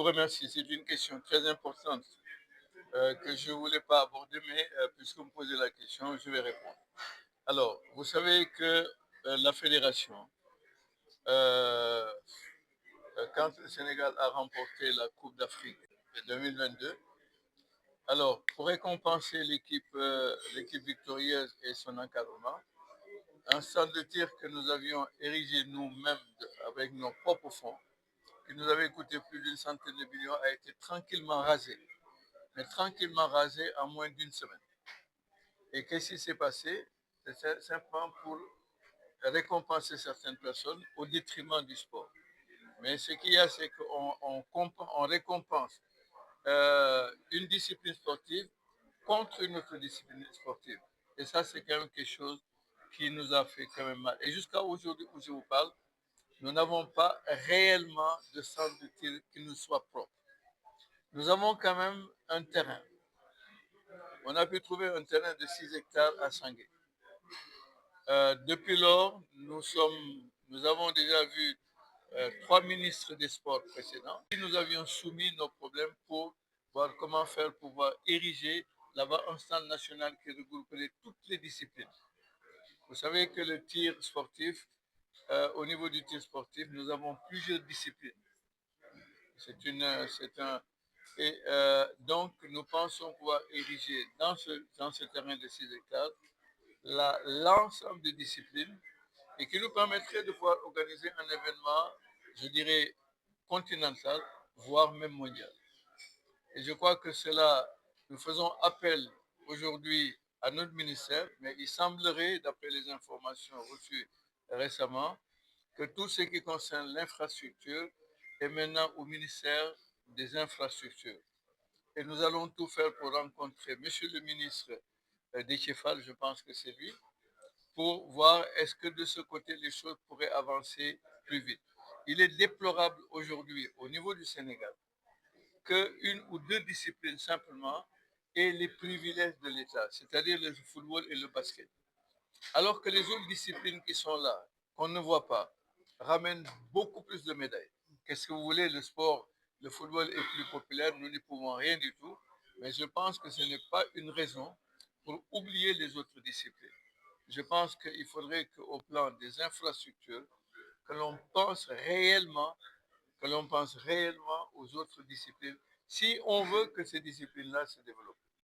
remercie. C'est une question très importante que je ne voulais pas aborder, mais puisque vous me posez la question, je vais répondre. Alors, vous savez que la fédération, euh, quand le Sénégal a remporté la Coupe d'Afrique 2022, alors, pour récompenser l'équipe victorieuse et son encadrement, un centre de tir que nous avions érigé nous-mêmes avec nos propres fonds, qui nous avait coûté plus d'une centaine de millions, a été tranquillement rasé, mais tranquillement rasé en moins d'une semaine. Et qu'est-ce qui s'est passé? C'est simplement pour récompenser certaines personnes au détriment du sport. Mais ce qu'il y a, c'est qu'on récompense une discipline sportive contre une autre discipline sportive. Et ça, c'est quand même quelque chose qui nous a fait quand même mal. Et jusqu'à aujourd'hui où je vous parle, nous n'avons pas réellement de centre de tir qui nous soit propre. Nous avons quand même un terrain. On a pu trouver un terrain de 6 hectares à Sangué. Depuis lors, nous avons déjà vu 3 ministres des Sports précédents. Nous avions soumis nos problèmes pour voir comment faire pour pouvoir ériger là-bas un stand national qui regrouperait toutes les disciplines. Vous savez que le tir sportif, au niveau du tir sportif, nous avons plusieurs disciplines. C'est un, et donc, nous pensons pouvoir ériger dans ce terrain de 6 hectares l'ensemble des disciplines et qui nous permettrait de pouvoir organiser un événement, je dirais, continental, voire même mondial. Et je crois que cela, nous faisons appel aujourd'hui à notre ministère, mais il semblerait, d'après les informations reçues récemment, que tout ce qui concerne l'infrastructure est maintenant au ministère des infrastructures. Et nous allons tout faire pour rencontrer Monsieur le ministre Déthié-Fall, je pense que c'est lui, pour voir est-ce que de ce côté les choses pourraient avancer plus vite. Il est déplorable aujourd'hui au niveau du Sénégal qu'une ou deux disciplines simplement aient les privilèges de l'État, c'est-à-dire le football et le basket. Alors que les autres disciplines qui sont là, qu'on ne voit pas, ramènent beaucoup plus de médailles. Qu'est-ce que vous voulez, le sport, le football est plus populaire, nous n'y pouvons rien du tout, mais je pense que ce n'est pas une raison pour oublier les autres disciplines. Je pense qu'il faudrait qu'au plan des infrastructures, que l'on pense réellement, aux autres disciplines, si on veut que ces disciplines-là se développent.